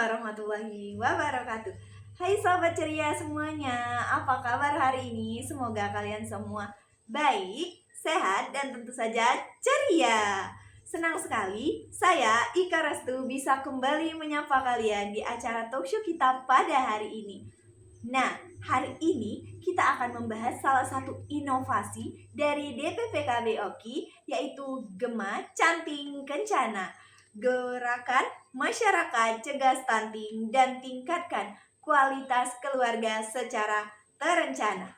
warahmatullahi wabarakatuh. Hai sobat ceria semuanya, apa kabar hari ini? Semoga kalian semua baik, sehat, dan tentu saja ceria. Senang sekali saya Ika Restu bisa kembali menyapa kalian di acara talkshow kita pada hari ini. Nah, hari ini kita akan membahas salah satu inovasi dari DPPKB OKI, yaitu Gema Canting Kencana. Gerakan masyarakat cegah stunting dan tingkatkan kualitas keluarga secara terencana.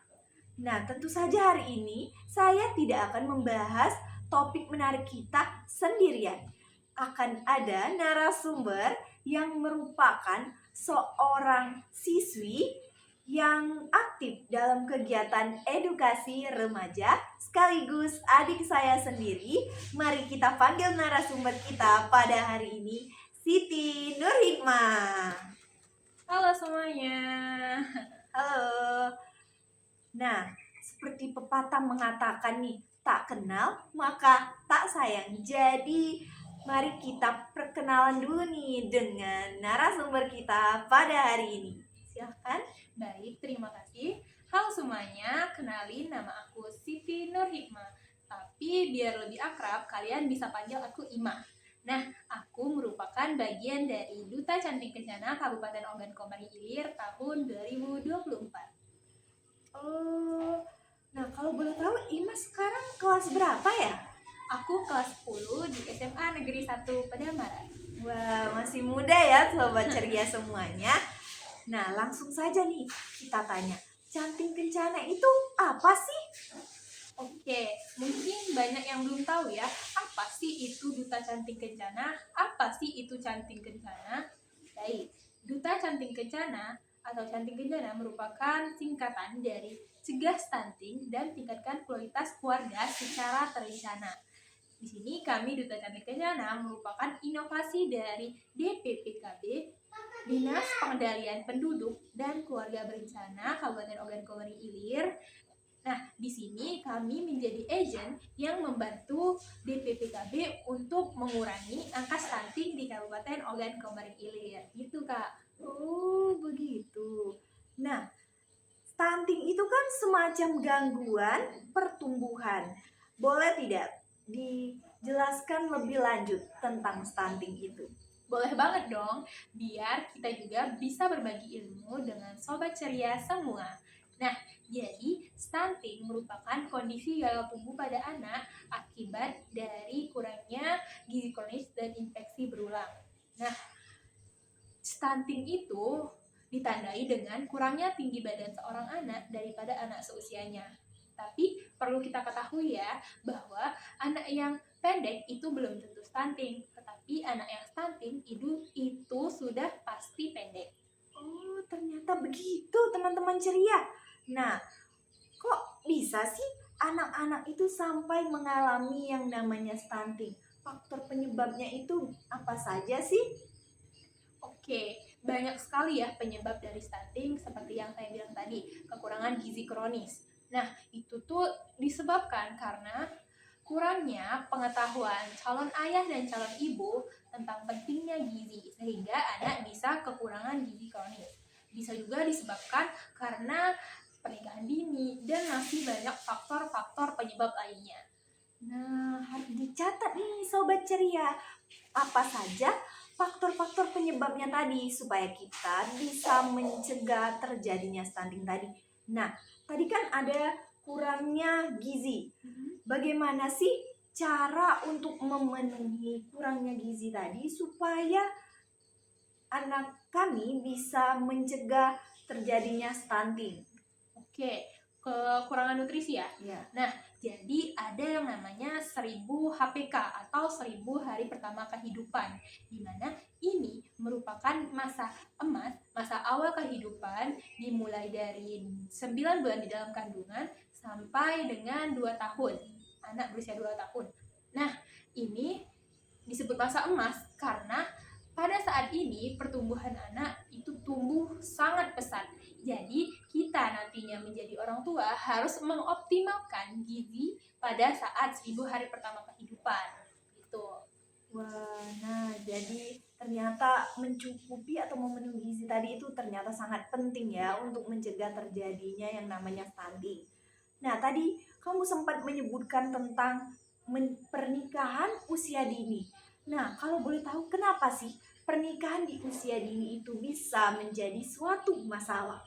Nah, tentu saja hari ini saya tidak akan membahas topik menarik kita sendirian. Akan ada narasumber yang merupakan seorang siswi yang aktif dalam kegiatan edukasi remaja sekaligus adik saya sendiri. Mari kita panggil narasumber kita pada hari ini, Siti Nurhikmah. Halo semuanya. Halo. Nah, seperti pepatah mengatakan nih, tak kenal maka tak sayang. Jadi mari kita perkenalan dulu nih dengan narasumber kita pada hari ini. Silahkan. Baik, terima kasih. Halo semuanya, kenalin nama aku Siti Nurhikmah. Tapi biar lebih akrab, kalian bisa panggil aku Ima. Nah, aku merupakan bagian dari Duta Canting Kencana Kabupaten Ogan Komering Ilir tahun 2024. Oh, nah kalau boleh tahu Ima sekarang kelas berapa ya? Aku kelas 10 di SMA Negeri 1 Padamaran. Wah, masih muda ya sobat ceria semuanya. Nah, langsung saja nih kita tanya, Canting Kencana itu apa sih? Oke, mungkin banyak yang belum tahu ya, apa sih itu Duta Canting Kencana? Apa sih itu Canting Kencana? Baik, Duta Canting Kencana atau Canting Kencana merupakan singkatan dari cegah stunting dan tingkatkan kualitas keluarga secara terencana. Di sini kami Duta Canting Kencana merupakan inovasi dari DPPKB, Dinas Pengendalian Penduduk dan Keluarga Berencana Kabupaten Ogan Komering Ilir. Nah, di sini kami menjadi agen yang membantu DPPKB untuk mengurangi angka stunting di Kabupaten Ogan Komering Ilir. Gitu, Kak. Oh, begitu. Nah, stunting itu kan semacam gangguan pertumbuhan. Boleh tidak dijelaskan lebih lanjut tentang stunting itu? Boleh banget dong, biar kita juga bisa berbagi ilmu dengan sobat ceria semua. Nah, jadi stunting merupakan kondisi gagal tumbuh pada anak akibat dari kurangnya gizi kronis dan infeksi berulang. Nah, stunting itu ditandai dengan kurangnya tinggi badan seorang anak daripada anak seusianya. Tapi perlu kita ketahui ya, bahwa anak yang pendek itu belum tentu stunting, tetapi anak yang stunting itu sudah pasti pendek. Oh, ternyata begitu teman-teman ceria. Nah, kok bisa sih anak-anak itu sampai mengalami yang namanya stunting? Faktor penyebabnya itu apa saja sih? Oke, banyak sekali ya penyebab dari stunting seperti yang saya bilang tadi, kekurangan gizi kronis. Nah, itu tuh disebabkan karena kurangnya pengetahuan calon ayah dan calon ibu tentang pentingnya gizi, sehingga anak bisa kekurangan gizi kronis. Bisa juga disebabkan karena pernikahan dini dan masih banyak faktor-faktor penyebab lainnya. Nah, harus dicatat nih sobat ceria. Apa saja faktor-faktor penyebabnya tadi supaya kita bisa mencegah terjadinya stunting tadi. Nah, tadi kan ada kurangnya gizi. Bagaimana sih cara untuk memenuhi kurangnya gizi tadi supaya anak kami bisa mencegah terjadinya stunting? Oke, kekurangan nutrisi ya. Ya. Nah, jadi ada yang namanya 1000 HPK atau 1000 hari pertama kehidupan, di mana ini merupakan masa emas, masa awal kehidupan dimulai dari 9 bulan di dalam kandungan sampai dengan 2 tahun, anak berusia 2 tahun. Nah, ini disebut masa emas karena pada saat ini pertumbuhan anak itu tumbuh sangat pesat. Jadi kita nantinya menjadi orang tua harus mengoptimalkan gizi pada saat 1000 hari pertama kehidupan. Gitu. Wah, nah jadi ternyata mencukupi atau memenuhi gizi tadi itu ternyata sangat penting ya untuk mencegah terjadinya yang namanya stunting. Nah, tadi kamu sempat menyebutkan tentang pernikahan usia dini. Nah, kalau boleh tahu kenapa sih pernikahan di usia dini itu bisa menjadi suatu masalah?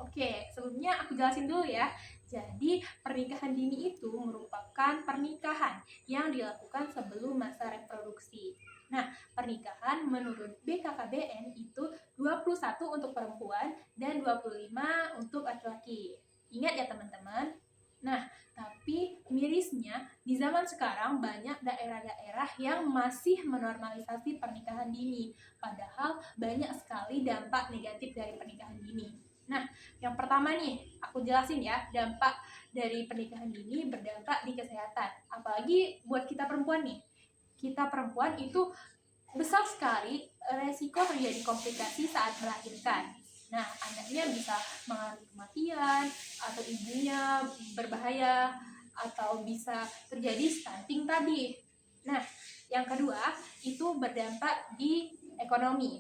Oke, sebelumnya aku jelasin dulu ya. Jadi, pernikahan dini itu merupakan pernikahan yang dilakukan sebelum masa reproduksi. Nah, pernikahan menurut BKKBN itu 21 untuk perempuan dan 25 untuk laki-laki. Ingat ya teman-teman. Nah, tapi mirisnya di zaman sekarang banyak daerah-daerah yang masih menormalisasi pernikahan dini. Padahal banyak sekali dampak negatif dari pernikahan dini. Nah, yang pertama nih, aku jelasin ya, dampak dari pernikahan dini berdampak di kesehatan. Apalagi buat kita perempuan nih. Kita perempuan itu besar sekali resiko terjadi komplikasi saat melahirkan. Nah, anaknya bisa mengalami kematian, atau ibunya berbahaya, atau bisa terjadi stunting tadi. Nah, yang kedua, itu berdampak di ekonomi.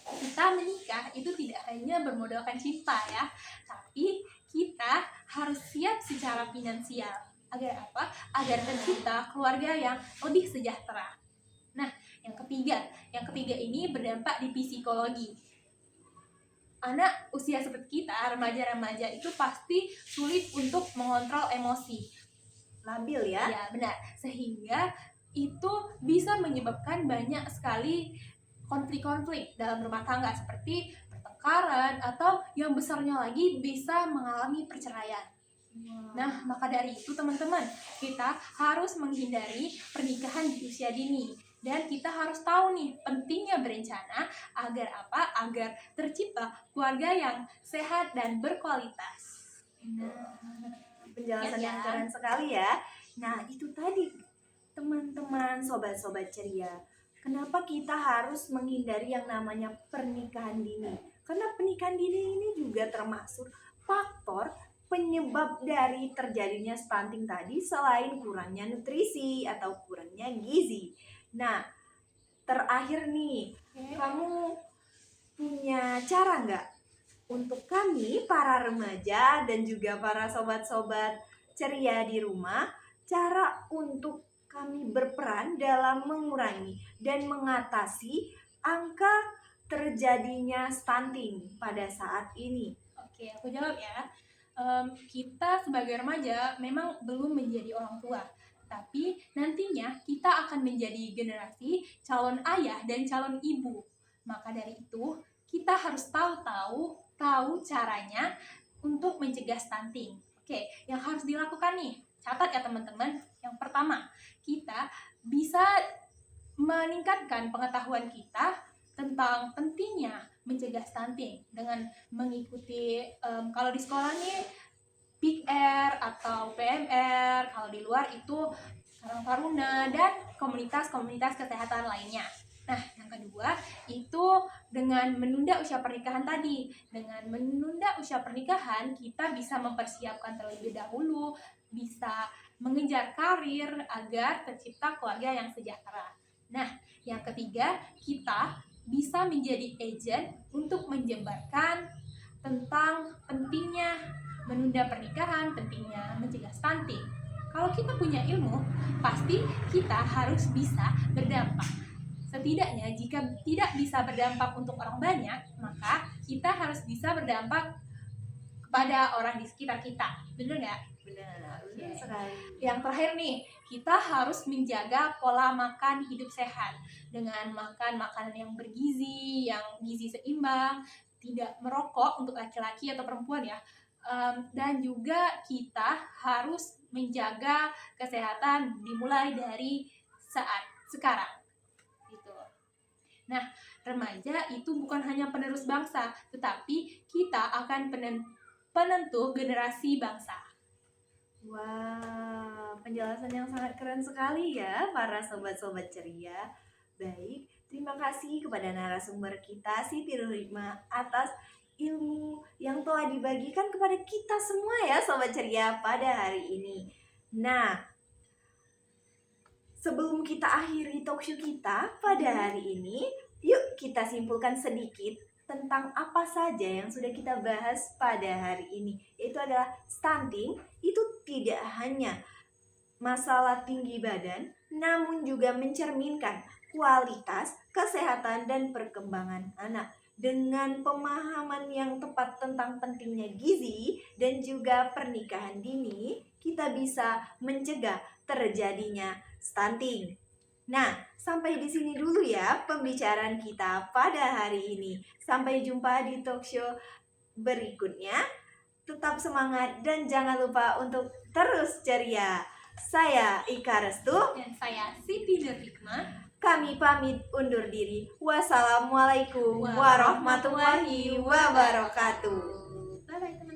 Kita menikah itu tidak hanya bermodalkan cinta ya, tapi kita harus siap secara finansial. Agar apa? Agar tercipta keluarga yang lebih sejahtera. Nah, yang ketiga ini berdampak di psikologi. Anak usia seperti kita, remaja-remaja itu pasti sulit untuk mengontrol emosi. Labil ya? Ya, benar. Sehingga itu bisa menyebabkan banyak sekali konflik-konflik dalam rumah tangga seperti pertengkaran atau yang besarnya lagi bisa mengalami perceraian. Nah, maka dari itu teman-teman, kita harus menghindari pernikahan di usia dini. Dan kita harus tahu nih, pentingnya berencana agar apa? Agar tercipta keluarga yang sehat dan berkualitas. Nah, penjelasan Ya, yang keren sekali ya. Nah, itu tadi teman-teman, sobat-sobat ceria. Kenapa kita harus menghindari yang namanya pernikahan dini? Karena pernikahan dini ini juga termasuk faktor penyebab dari terjadinya stunting tadi selain kurangnya nutrisi atau kurangnya gizi. Nah, terakhir nih, kamu punya cara nggak untuk kami para remaja dan juga para sobat-sobat ceria di rumah, cara untuk kami berperan dalam mengurangi dan mengatasi angka terjadinya stunting pada saat ini? Oke, aku jawab ya. Kita sebagai remaja memang belum menjadi orang tua, tapi nantinya kita akan menjadi generasi calon ayah dan calon ibu. Maka dari itu, kita harus tahu caranya untuk mencegah stunting. Oke, yang harus dilakukan nih, catat ya teman-teman. Yang pertama, kita bisa meningkatkan pengetahuan kita tentang pentingnya mencegah stunting dengan mengikuti kalau di sekolah nih PIKR atau PMR, kalau di luar itu Karang Taruna dan komunitas-komunitas kesehatan lainnya. Nah, yang kedua itu dengan menunda usia pernikahan tadi. Dengan menunda usia pernikahan, kita bisa mempersiapkan terlebih dahulu, bisa mengejar karir agar tercipta keluarga yang sejahtera. Nah, yang ketiga, kita bisa menjadi agent untuk menyebarkan tentang pentingnya menunda pernikahan, pentingnya mencegah stunting. Kalau kita punya ilmu, pasti kita harus bisa berdampak. Setidaknya jika tidak bisa berdampak untuk orang banyak, maka kita harus bisa berdampak kepada orang di sekitar kita. Benar nggak? Benar sekali. Yang terakhir nih, kita harus menjaga pola makan hidup sehat dengan makan makanan yang bergizi, yang gizi seimbang, tidak merokok untuk laki-laki atau perempuan ya. Dan juga kita harus menjaga kesehatan dimulai dari saat sekarang gitu. Nah, remaja itu bukan hanya penerus bangsa, tetapi kita akan penentu generasi bangsa. Wah, penjelasan yang sangat keren sekali ya para sobat-sobat ceria. Baik, terima kasih kepada narasumber kita Siti Nurhikmah atas ilmu yang telah dibagikan kepada kita semua ya sobat ceria pada hari ini. Nah, Sebelum kita akhiri talkshow kita pada hari ini, yuk kita simpulkan sedikit tentang apa saja yang sudah kita bahas pada hari ini. Yaitu adalah stunting itu tidak hanya masalah tinggi badan, namun juga mencerminkan kualitas, kesehatan, dan perkembangan anak. Dengan pemahaman yang tepat tentang pentingnya gizi dan juga pernikahan dini, kita bisa mencegah terjadinya stunting. Nah, sampai di sini dulu ya pembicaraan kita pada hari ini. Sampai jumpa di talkshow berikutnya. Tetap semangat dan jangan lupa untuk terus ceria. Saya Ika Restu. Dan saya Siti Nurhikmah. Kami pamit undur diri. Wassalamualaikum warahmatullahi wabarakatuh. Bye-bye teman-teman.